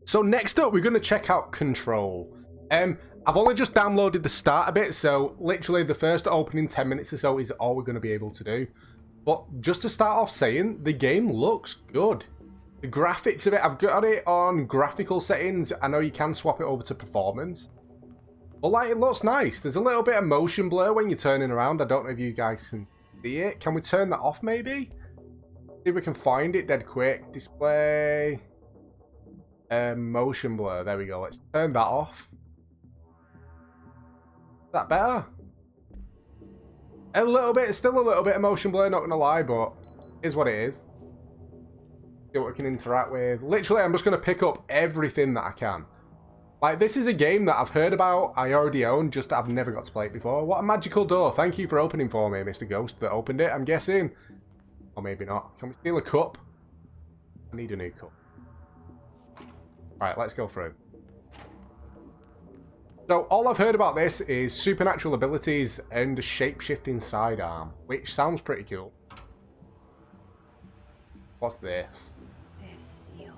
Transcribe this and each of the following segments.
So next up, we're going to check out Control. I've only just downloaded the starter bit, so literally the first opening 10 minutes or so is all we're going to be able to do. But just to start off saying, the game looks good. The graphics of it, I've got it on graphical settings. I know you can swap it over to performance. But like, it looks nice. There's a little bit of motion blur when you're turning around. I don't know if you guys can see it. Can we turn that off maybe? See if we can find it dead quick. Display. Motion blur. There we go. Let's turn that off. Is that better? A little bit. Still a little bit of motion blur, not gonna lie, but it is what it is. See what we can interact with. Literally, I'm just gonna pick up everything that I can. Like, this is a game that I've heard about, I already own, just I've never got to play it before. What a magical door. Thank you for opening for me, Mr. Ghost, that opened it, I'm guessing. Or maybe not. Can we steal a cup? I need a new cup. Right, let's go through. So, all I've heard about this is supernatural abilities and a shape-shifting sidearm, which sounds pretty cool. What's this? This seal.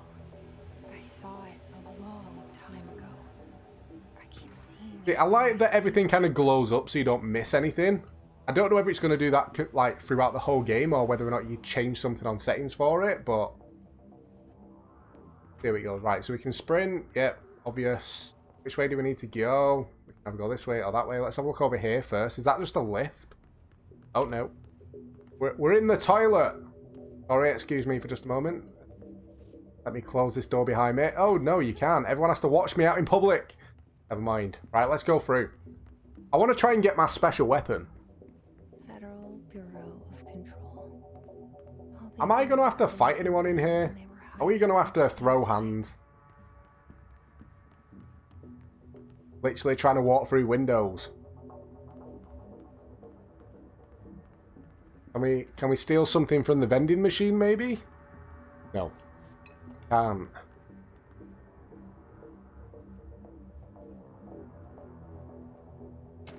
I saw it a long time ago. I keep seeing it. I like that everything kind of glows up so you don't miss anything. I don't know if it's going to do that like throughout the whole game or whether or not you change something on settings for it, but there we go. Right, so we can sprint. Yep, obvious. Which way do we need to go? We can either go this way or that way. Let's have a look over here first. Is that just a lift? Oh, no. We're in the toilet. Sorry, excuse me for just a moment. Let me close this door behind me. Oh, no, you can't. Everyone has to watch me out in public. Never mind. Right, let's go through. I want to try and get my special weapon. Federal Bureau of Control. Am I going to have to fight anyone in here? Are we going to have to throw hands? Literally trying to walk through windows. Can we steal something from the vending machine, maybe? No. Can't.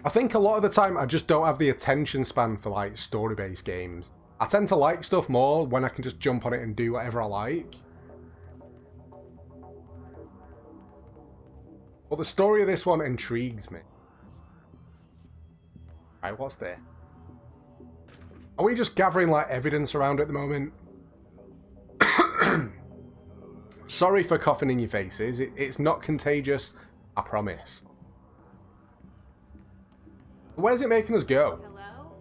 I think a lot of the time I just don't have the attention span for like story-based games. I tend to like stuff more when I can just jump on it and do whatever I like. Well, the story of this one intrigues me. Right, what's there? Are we just gathering like evidence around at the moment? Sorry for coughing in your faces. It's not contagious, I promise. Where's it making us go? Hello?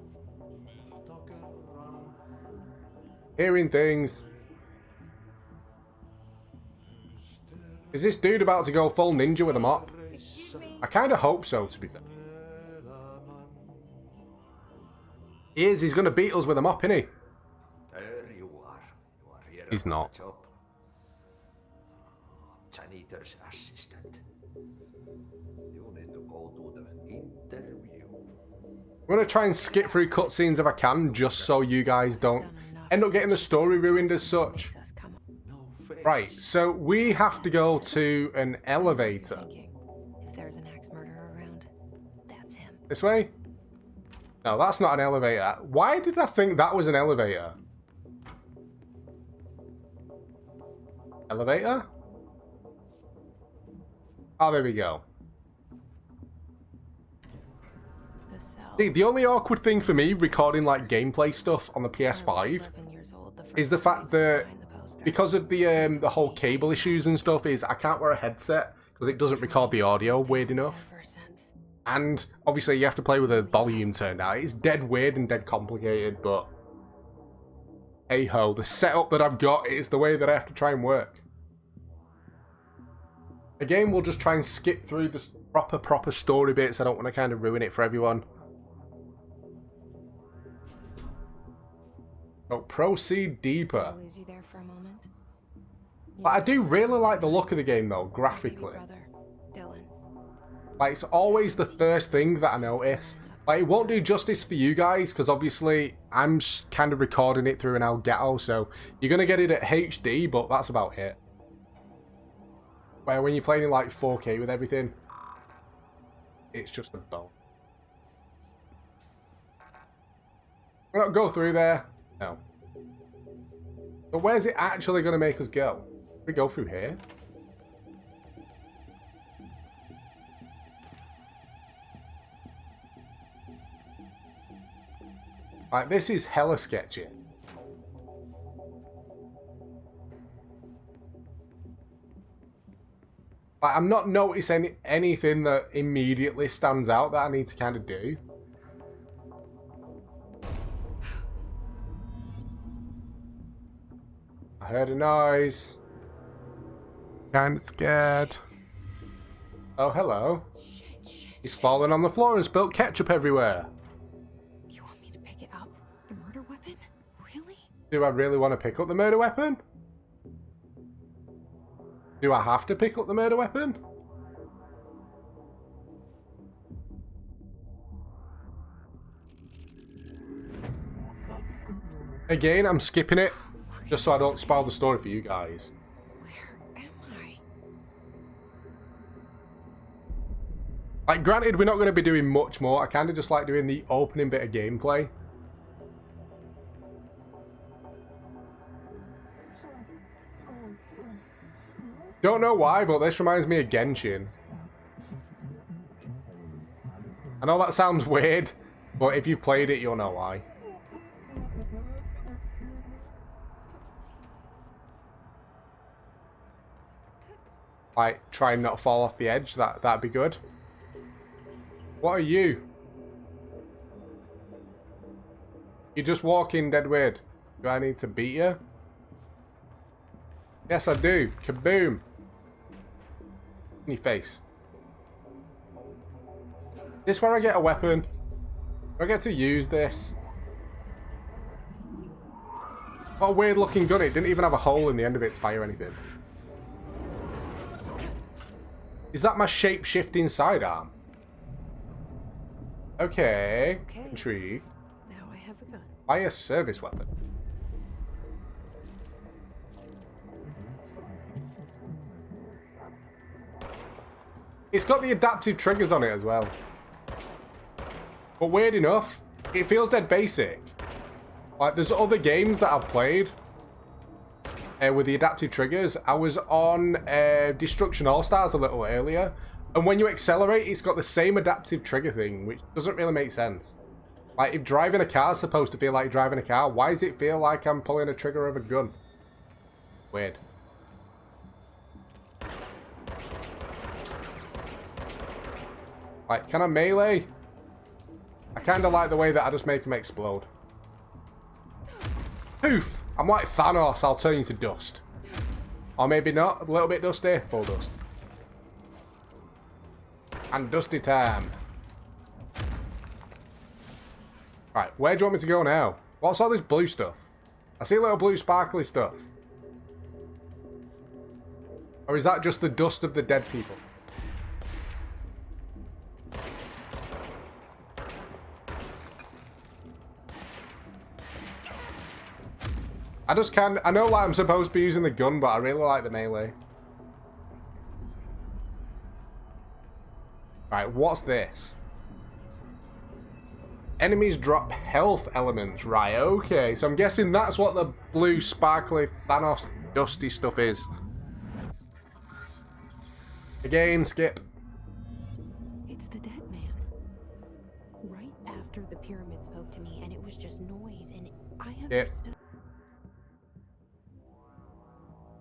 Hearing things. Is this dude about to go full ninja with a mop? Excuse me? I kind of hope so, to be fair. He is. He's going to beat us with a mop, isn't he? There you are. You are here. He's on not. the job. Janitor's assistant. You need to go to the interview. I'm going to try and skip through cutscenes if I can, just so you guys don't end up getting the story ruined as such. No face. Right, so we have to go to an elevator. If there's an axe murderer around, that's him. This way? No, that's not an elevator. Why did I think that was an elevator? Elevator? Oh, there we go. The cell. See, the only awkward thing for me recording like gameplay stuff on the PS5 is the fact that because of the whole cable issues and stuff is I can't wear a headset because it doesn't record the audio weird enough. And obviously you have to play with the volume turned out. It's dead weird and dead complicated, but hey ho, the setup that I've got is the way that I have to try and work. Again, we'll just try and skip through the proper story bits. I don't want to kind of ruin it for everyone. So proceed deeper. I'll lose you there for a moment. But I do really like the look of the game though, graphically. Like, it's always the first thing that I notice. Like, it won't do justice for you guys, because obviously I'm kind of recording it through an Elgato, so you're going to get it at HD, but that's about it. Where when you're playing in like 4K with everything, it's just a bone. We're not go through there. No. But where's it actually going to make us go? We go through here? Like, this is hella sketchy. Like, I'm not noticing anything that immediately stands out that I need to kind of do. I heard a noise. Kind of scared. Oh, hello. He's fallen on the floor and spilled ketchup everywhere. You want me to pick it up? The murder weapon? Really? Do I really want to pick up the murder weapon? Do I have to pick up the murder weapon? Again, I'm skipping it just so I don't spoil the story for you guys. Where am I? Like, granted, we're not going to be doing much more. I kind of just like doing the opening bit of gameplay. Don't know why, but this reminds me of Genshin. I know that sounds weird, but if you've played it, you'll know why. Like, try and not fall off the edge, that'd be good. What are you? You're just walking dead weird. Do I need to beat you? Yes, I do. Kaboom. In your face. This where I get a weapon. Do I get to use this? What a weird looking gun. It didn't even have a hole in the end of it to fire anything. Is that my shape-shifting sidearm? Okay. Intrigued. Now I have a gun. Fire service weapon. It's got the adaptive triggers on it as well. But weird enough, it feels dead basic. Like, there's other games that I've played with the adaptive triggers. I was on Destruction All-Stars a little earlier, and when you accelerate, it's got the same adaptive trigger thing, which doesn't really make sense. Like, if driving a car is supposed to feel like driving a car, why does it feel like I'm pulling a trigger of a gun? Weird. Like, can I melee? I kind of like the way that I just make them explode. Poof! I'm like Thanos, I'll turn you to dust. Or maybe not, a little bit dusty, full dust. And dusty time. Right, where do you want me to go now? What's all this blue stuff? I see a little blue sparkly stuff. Or is that just the dust of the dead people? I know like I'm supposed to be using the gun, but I really like the melee. Right, what's this? Enemies drop health elements. Right, okay. So I'm guessing that's what the blue, sparkly, Thanos, dusty stuff is. Again, skip. It's the dead man. Right after the pyramid spoke to me, and it was just noise, and I understood.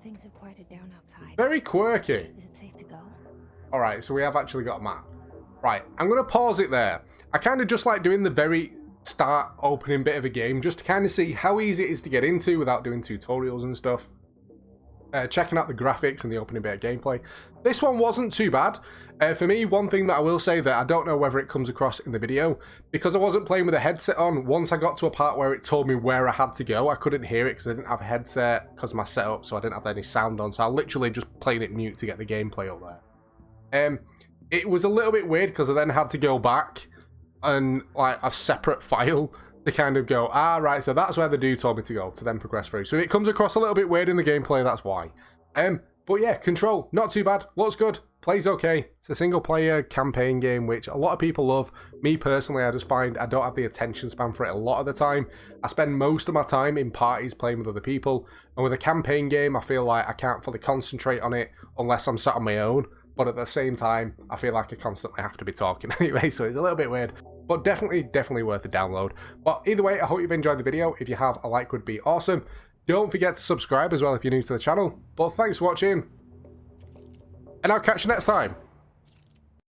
Things have quieted down outside. Very quirky. Is it safe to go? Alright, so we have actually got a map. Right, I'm going to pause it there. I kind of just like doing the very start opening bit of a game just to kind of see how easy it is to get into without doing tutorials and stuff. Checking out the graphics and the opening bit of gameplay. This one wasn't too bad. For me, one thing that I will say that I don't know whether it comes across in the video, because I wasn't playing with a headset on, once I got to a part where it told me where I had to go, I couldn't hear it because I didn't have a headset because of my setup, so I didn't have any sound on, so I literally just played it mute to get the gameplay up there. It was a little bit weird because I then had to go back and like a separate file to kind of go, right, so that's where the dude told me to go, to then progress through. So it comes across a little bit weird in the gameplay, that's why. But yeah, Control, not too bad, looks good, plays okay. It's a single player campaign game, which a lot of people love. Me personally, I just find I don't have the attention span for it a lot of the time. I spend most of my time in parties playing with other people, and with a campaign game, I feel like I can't fully concentrate on it unless I'm sat on my own. But at the same time, I feel like I constantly have to be talking anyway, so it's a little bit weird. But definitely worth a download. But either way, I hope you've enjoyed the video. If you have, a like would be awesome. Don't forget to subscribe as well if you're new to the channel. But thanks for watching, and I'll catch you next time.